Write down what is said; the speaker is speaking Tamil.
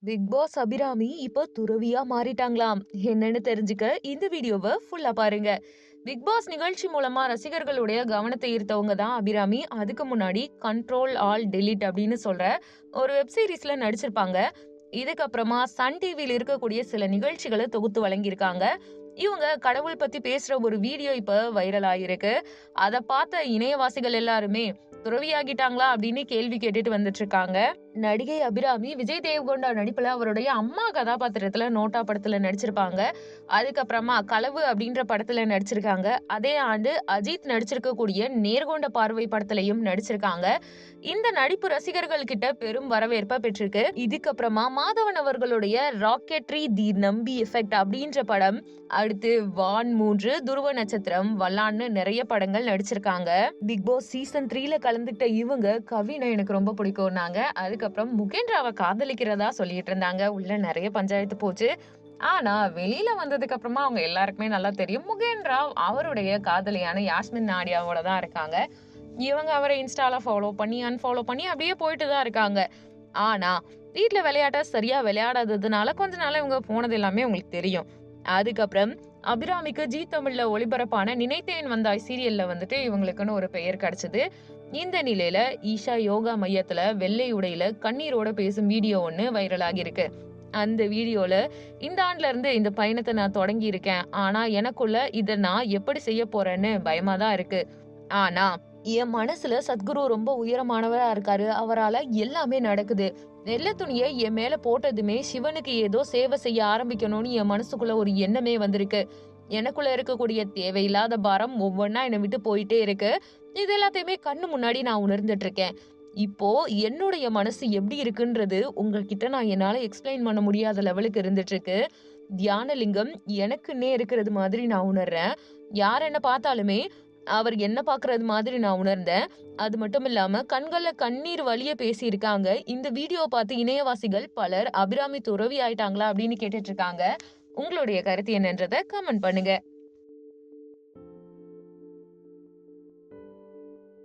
பிக் பாஸ் அபிராமி இப்போ துறவியா மாறிட்டாங்களாம். என்னன்னு தெரிஞ்சுக்க இந்த வீடியோவை ஃபுல்லா பாருங்க. பிக் பாஸ் நிகழ்ச்சி மூலமா ரசிகர்களுடைய கவனத்தை ஈர்த்தவங்க தான் அபிராமி. அதுக்கு முன்னாடி கண்ட்ரோல் ஆல் டெலீட் அப்படின்னு சொல்ற ஒரு வெப் சீரிஸ்ல நடிச்சிருப்பாங்க. இதுக்கப்புறமா சன் டிவியில் இருக்கக்கூடிய சில நிகழ்ச்சிகளை தொகுத்து வழங்கியிருக்காங்க. இவங்க கடவுள் பத்தி பேசுற ஒரு வீடியோ இப்ப வைரல் ஆகிருக்கு. அதை பார்த்த இணையவாசிகள் எல்லாருமே துறவியாகிட்டாங்களா அப்படின்னு கேள்வி கேட்டுட்டு வந்துட்டு இருக்காங்க. நடிகை அபிராமி விஜய் தேவ்கொண்டா நடிப்புல அவருடைய அம்மா கதாபாத்திரத்துல நோட்டா படத்துல நடிச்சிருப்பாங்க. அதுக்கப்புறமா களவு அப்படின்ற படத்துல நடிச்சிருக்காங்க. அதே ஆண்டு அஜித் நடிச்சிருக்கக்கூடிய நேர்கொண்ட பார்வை படத்திலையும் நடிச்சிருக்காங்க. இந்த நடிப்பு ரசிகர்கள் கிட்ட பெரும் வரவேற்பை பெற்றிருக்கு. இதுக்கப்புறமா மாதவன் அவர்களுடைய ராக்கெட்ரி தி நம்பி எஃபெக்ட் அப்படின்ற படம், அடுத்து வான் 3, துருவ நட்சத்திரம், வல்லான்னு நிறைய படங்கள் நடிச்சிருக்காங்க. பிக் பாஸ் சீசன் 3ல கலந்துட்ட இவங்க கவினை எனக்கு ரொம்ப பிடிக்கும்னாங்க. அதுக்கப்புறம் முகேந்திராவை காதலிக்கிறதா சொல்லிட்டு இருந்தாங்க. உள்ள நிறைய பஞ்சாயத்து போச்சு. ஆனா வெளியில வந்ததுக்கு அப்புறமா அவங்க எல்லாருக்குமே நல்லா தெரியும், முகேந்திரா அவருடைய காதலியான யாஸ்மின் நாடியாவோட தான் இருக்காங்க. இவங்க அவரை இன்ஸ்டால ஃபாலோ பண்ணி அன்ஃபாலோ பண்ணி அப்படியே போயிட்டு தான் இருக்காங்க. ஆனா வீட்டுல விளையாட்ட சரியா விளையாடாததுனால கொஞ்ச நாள் இவங்க போனது எல்லாமே உங்களுக்கு தெரியும். அதுக்கப்புறம் அபிராமிக்கு ஜி தமிழ்ல ஒளிபரப்பான நினைத்தேன் வந்தாய் சீரியல்ல வந்துட்டு இவங்களுக்குன்னு ஒரு பெயர் கிடைச்சது. இந்த நிலையில ஈஷா யோகா மையத்துல வெள்ளை உடையில கண்ணீரோட பேசும் வீடியோ ஒண்ணு வைரல் ஆகியிருக்கு. அந்த வீடியோல இந்த ஆண்டுல இருந்து இந்த பயணத்தை நான் தொடங்கி இருக்கேன். ஆனா எனக்குள்ள இதை நான் எப்படி செய்ய போறேன்னு பயமா தான் இருக்கு. ஆனா என் மனசுல சத்குரு ரொம்ப உயரமானவரா இருக்காரு. அவரால எல்லாமே நடக்குது. வெள்ளை துணியை என் மேல போட்டதுமே சிவனுக்கு ஏதோ சேவை செய்ய ஆரம்பிக்கணும்னு என் மனசுக்குள்ள ஒரு எண்ணமே வந்திருக்கு. எனக்குள்ள இருக்கக்கூடிய தேவையில்லாத பாரம் ஒவ்வொன்னா என்னை விட்டு போயிட்டே இருக்கு. இது எல்லாத்தையுமே கண்ணு முன்னாடி நான் உணர்ந்துட்டு இருக்கேன். இப்போ என்னுடைய மனசு எப்படி இருக்குன்றது உங்ககிட்ட நான் என்னால எக்ஸ்பிளைன் பண்ண முடியாத லெவலுக்கு இருந்துட்டு இருக்கு. தியானலிங்கம் எனக்குன்னே இருக்கிறது மாதிரி நான் உணர்றேன். யார் என்ன பார்த்தாலுமே அவர் என்ன பாக்குறது மாதிரி நான் உணர்ந்தேன். அது மட்டும் இல்லாம கண்கள்ல கண்ணீர் வலிய பேசியிருக்காங்க. இந்த வீடியோ பார்த்து இணையவாசிகள் பலர் அபிராமி துறவி ஆயிட்டாங்களா அப்படின்னு கேட்டுட்டு இருக்காங்க. உங்களுடைய கருத்து என்னன்றத கமெண்ட் பண்ணுங்க.